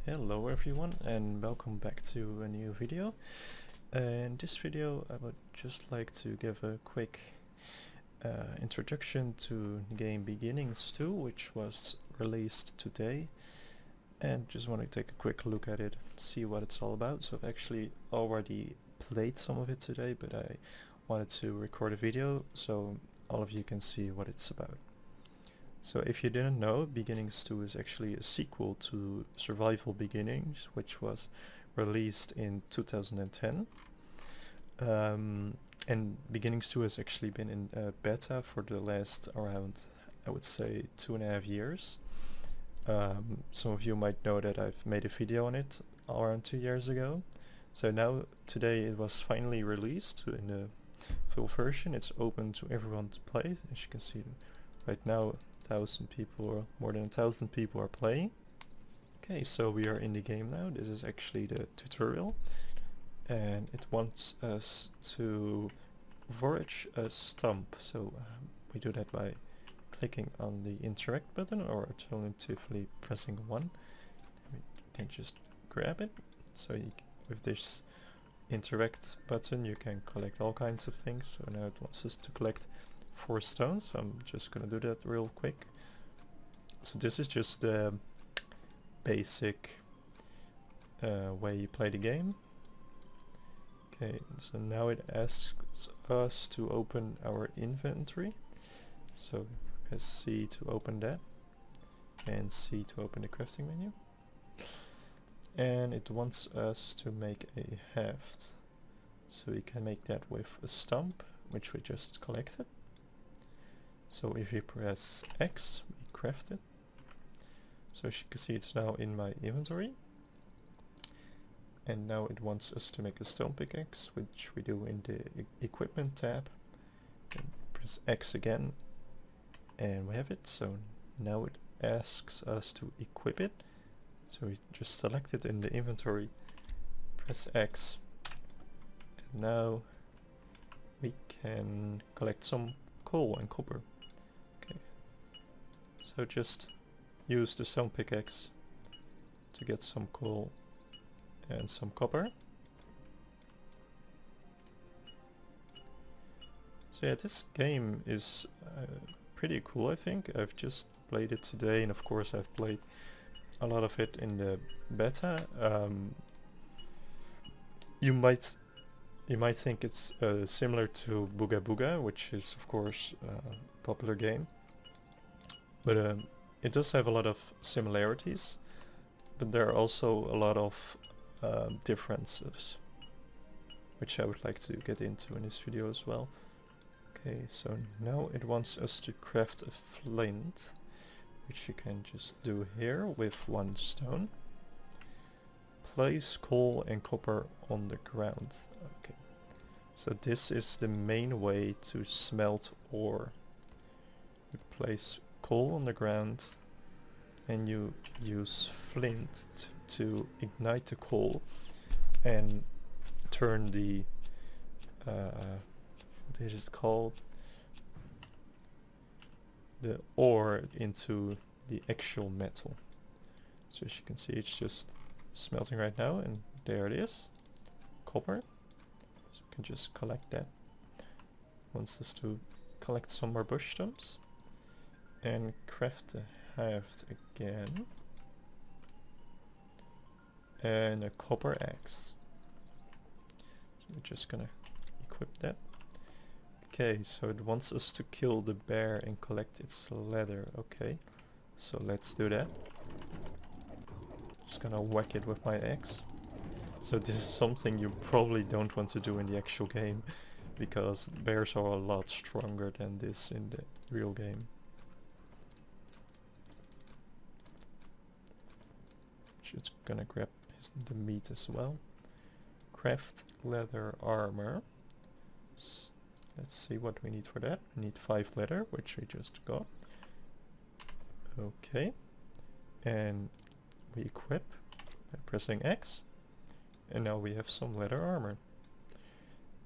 Hello everyone and welcome back to a new video. In this video I would just like to give a quick introduction to Game Beginnings 2, which was released today, and just want to take a quick look at it, see what it's all about. So I've actually already played some of it today, but I wanted to record a video so all of you can see what it's about. So if you didn't know, Beginnings 2 is actually a sequel to Survival Beginnings, which was released in 2010. And Beginnings 2 has actually been in beta for the last around, I would say, 2.5 years. Some of you might know that I've made a video on it around 2 years ago. So now, today it was finally released in the full version. It's open to everyone to play. As you can see right now, 1,000 people, or more than 1,000 people are playing. Okay, so we are in the game now. This is actually the tutorial, and it wants us to forage a stump. So we do that by clicking on the interact button, or alternatively pressing 1. We can just grab it. So with this interact button you can collect all kinds of things. So now it wants us to collect 4 stones, so I'm just gonna do that real quick. So this is just the basic way you play the game. Okay, so now it asks us to open our inventory. So press C to open that, and C to open the crafting menu. And it wants us to make a heft. So we can make that with a stump, which we just collected. So if you press X, we craft it. So as you can see, it's now in my inventory. And now it wants us to make a stone pickaxe, which we do in the equipment tab. And press X again, and we have it. So now it asks us to equip it. So we just select it in the inventory, press X, and now we can collect some coal and copper. Okay, so just use the stone pickaxe to get some coal and some copper. So yeah, this game is pretty cool, I think. I've just played it today, and of course I've played a lot of it in the beta. You might think it's similar to Booga Booga, which is of course a popular game, but it does have a lot of similarities, but there are also a lot of differences, which I would like to get into in this video as well. Okay, so now it wants us to craft a flint, which you can just do here with 1 stone. Place coal and copper on the ground. Okay, so this is the main way to smelt ore. You place coal on the ground and you use flint to ignite the coal and turn the what is it called? The ore into the actual metal. So as you can see, it's just smelting right now, and there it is, copper. So you can just collect that. Wants us to collect some more bush stumps and craft the heft again, and a copper axe. So we're just gonna equip that. Okay, so it wants us to kill the bear and collect its leather. Okay, so let's do that. Just gonna whack it with my axe. So this is something you probably don't want to do in the actual game, because bears are a lot stronger than this in the real game. Just gonna grab the meat as well. Craft leather armor. Let's see what we need for that. We need 5 leather, which we just got. Okay, and we equip by pressing X, and now we have some leather armor.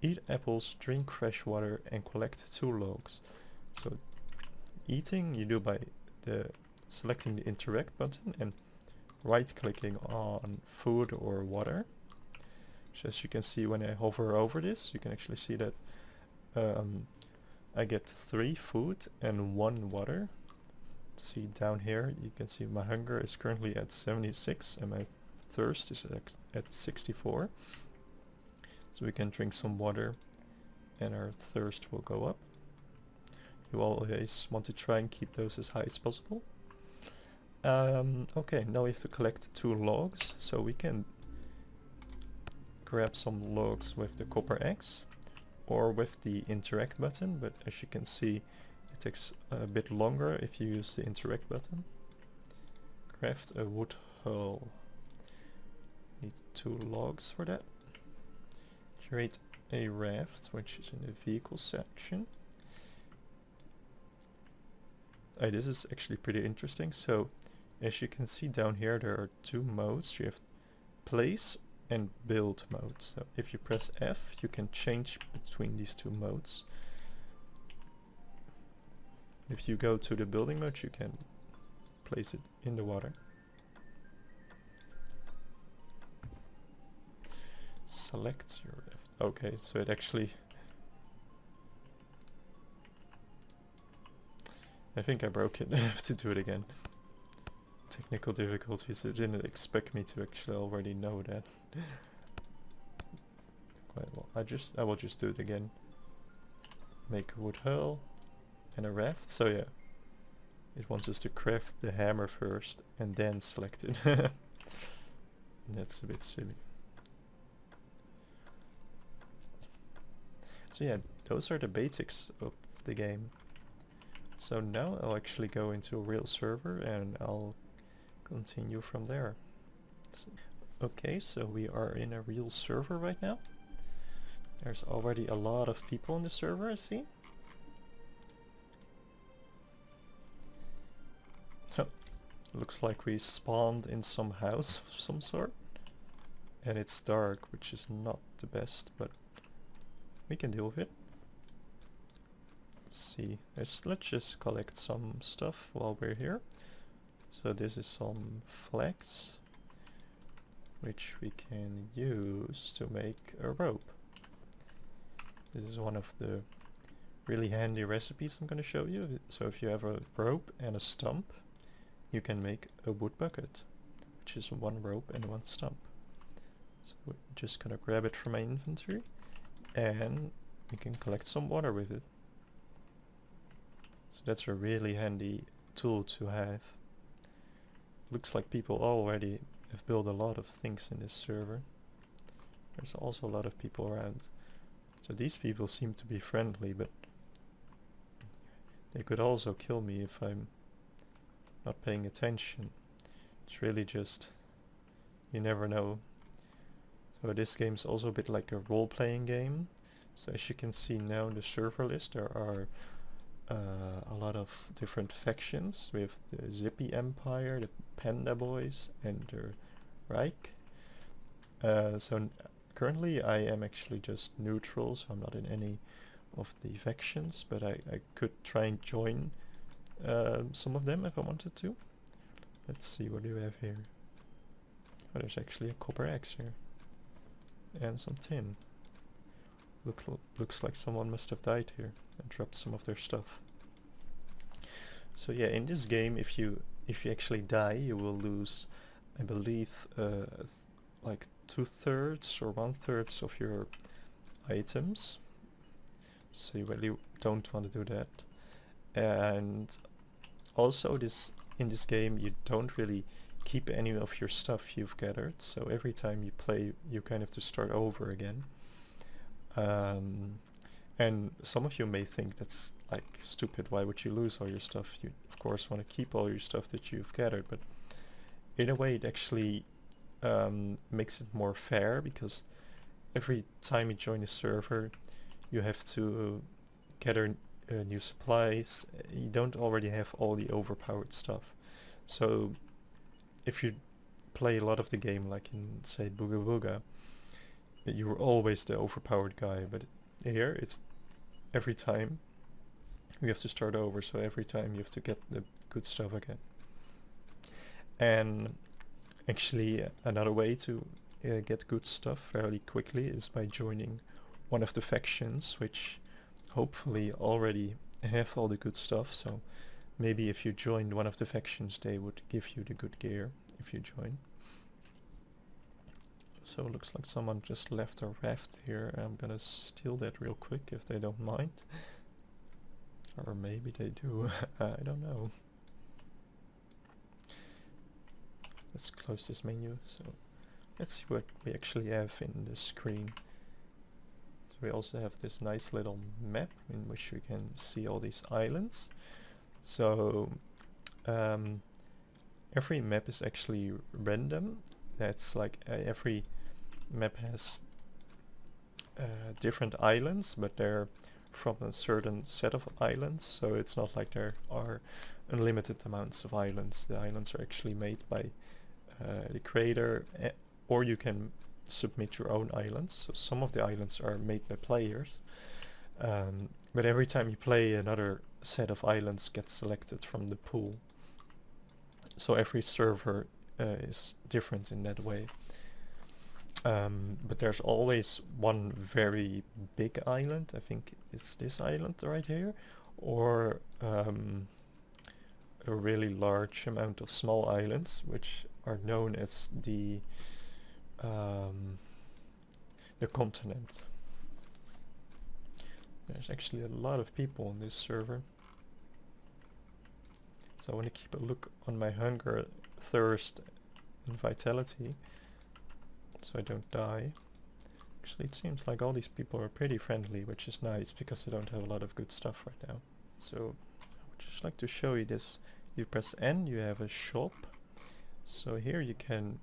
Eat apples, drink fresh water, and collect 2 logs. So eating you do by selecting the interact button and right clicking on food or water. So as you can see, when I hover over this, you can actually see that I get 3 food and 1 water. See down here, you can see my hunger is currently at 76 and my thirst is at 64. So we can drink some water and our thirst will go up. You always want to try and keep those as high as possible. Okay, now we have to collect 2 logs, so we can grab some logs with the copper axe or with the interact button, but as you can see it takes a bit longer if you use the interact button. Craft a wood hull. Need 2 logs for that. Create a raft, which is in the vehicle section. This is actually pretty interesting. So as you can see down here, there are 2 modes. You have place and build mode. So if you press F, you can change between these 2 modes. If you go to the building mode, you can place it in the water. Select your raft. Okay, so it actually... I think I broke it. I have to do it again. Technical difficulties. It didn't expect me to actually already know that. Quite well. I will just do it again. Make a wood hull and a raft. So yeah, it wants us to craft the hammer first and then select it. That's a bit silly. So yeah, those are the basics of the game. So now I'll actually go into a real server and I'll continue from there. Okay, so we are in a real server right now. There's already a lot of people in the server, I see. Oh, looks like we spawned in some house of some sort. And it's dark, which is not the best, but we can deal with it. Let's see, let's just collect some stuff while we're here. So this is some flax, which we can use to make a rope. This is one of the really handy recipes I'm going to show you. So if you have a rope and a stump, you can make a wood bucket, which is 1 rope and 1 stump. So we're just going to grab it from my inventory and we can collect some water with it. So that's a really handy tool to have. Looks like people already have built a lot of things in this server. There's also a lot of people around. So these people seem to be friendly, but they could also kill me if I'm not paying attention. It's really just, you never know. So this game's also a bit like a role-playing game. So as you can see now in the server list, there are a lot of different factions. We have the Zippy Empire, the Panda Boys, and the Reich. So currently I am actually just neutral, so I'm not in any of the factions, but I could try and join some of them if I wanted to. Let's see, what do we have here? Oh, there's actually a copper axe here. And some tin. Looks like someone must have died here and dropped some of their stuff. So yeah, in this game, if you actually die, you will lose, I believe, like 2/3 or 1/3 of your items. So you really don't want to do that. And also in this game, you don't really keep any of your stuff you've gathered. So every time you play, you kind of have to start over again. And some of you may think that's like stupid. Why would you lose all your stuff? You of course want to keep all your stuff that you've gathered, but in a way it actually makes it more fair, because every time you join a server you have to gather new supplies. You don't already have all the overpowered stuff. So if you play a lot of the game, like in say Booga Booga, you're always the overpowered guy, but here it's every time you have to start over, so every time you have to get the good stuff again. And Actually, another way to get good stuff fairly quickly is by joining one of the factions, which hopefully already have all the good stuff. So maybe if you joined one of the factions, they would give you the good gear if you join. So it looks like someone just left a raft here. I'm gonna steal that real quick if they don't mind. Or maybe they do. I don't know. Let's close this menu. So let's see what we actually have in the screen. So we also have this nice little map in which we can see all these islands. So every map is actually random. That's like every map has different islands, but they're from a certain set of islands, so it's not like there are unlimited amounts of islands. The islands are actually made by the creator, or you can submit your own islands. So some of the islands are made by players, but every time you play, another set of islands gets selected from the pool. So every server is different in that way. But there's always one very big island. I think it's this island right here, or a really large amount of small islands, which are known as the continent. There's actually a lot of people on this server, so I want to keep a look on my hunger, thirst, and vitality, so I don't die. Actually, it seems like all these people are pretty friendly, which is nice because I don't have a lot of good stuff right now. So I would just like to show you this. You press N, you have a shop. So here you can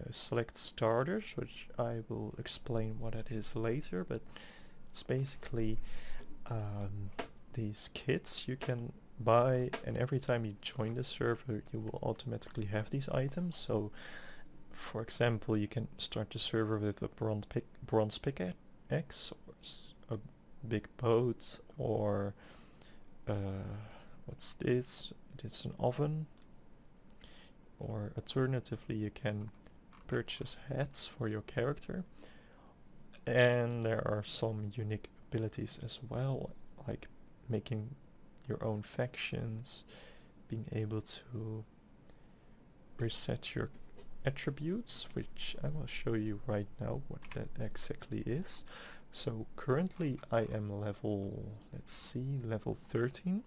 select starters, which I will explain what it is later, but it's basically these kits you can buy, and every time you join the server you will automatically have these items. So for example, you can start the server with a bronze pickaxe, or a big boat, or what's this? It's an oven. Or alternatively, you can purchase hats for your character. And there are some unique abilities as well, like making your own factions, being able to reset your attributes, which I will show you right now what that exactly is. So currently I am level, let's see, level 13.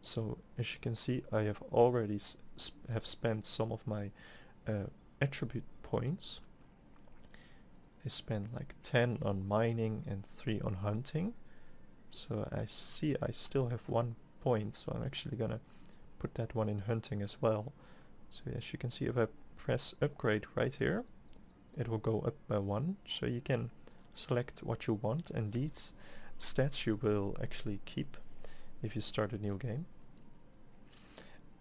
So as you can see, I have already have spent some of my attribute points. I spent like 10 on mining and 3 on hunting. So I see I still have 1 point, so I'm actually gonna put that one in hunting as well. So as you can see, if I press upgrade right here, it will go up by 1. So you can select what you want, and these stats you will actually keep if you start a new game.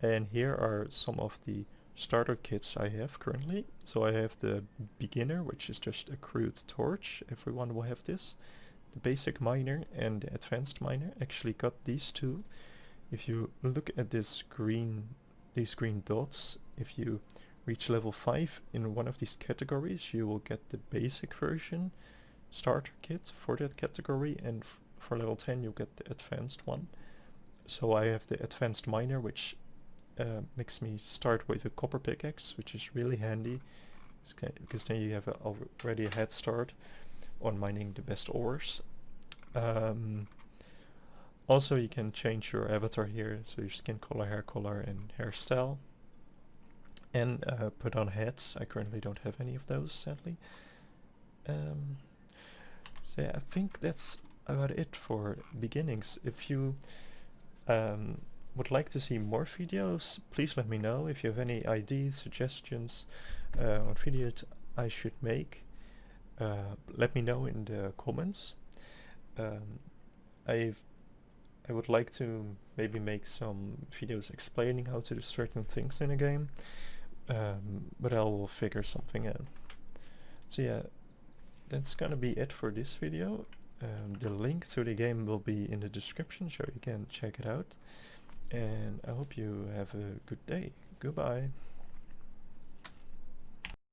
And here are some of the starter kits I have currently. So I have the beginner, which is just a crude torch. Everyone will have this. The basic miner and the advanced miner. Actually got these two. If you look at these green dots, if you reach level 5 in one of these categories, you will get the basic version starter kit for that category, and for level 10 you get the advanced one. So I have the advanced miner, which makes me start with a copper pickaxe, which is really handy because then you have already a head start on mining the best ores. Also, you can change your avatar here, so your skin color, hair color, and hairstyle, and put on hats. I currently don't have any of those, sadly. So yeah, I think that's about it for beginnings. If you would like to see more videos, please let me know. If you have any ideas, suggestions on videos I should make, let me know in the comments. I would like to maybe make some videos explaining how to do certain things in a game, but I will figure something out. So yeah, that's gonna be it for this video. The link to the game will be in the description, so you can check it out. And I hope you have a good day. Goodbye.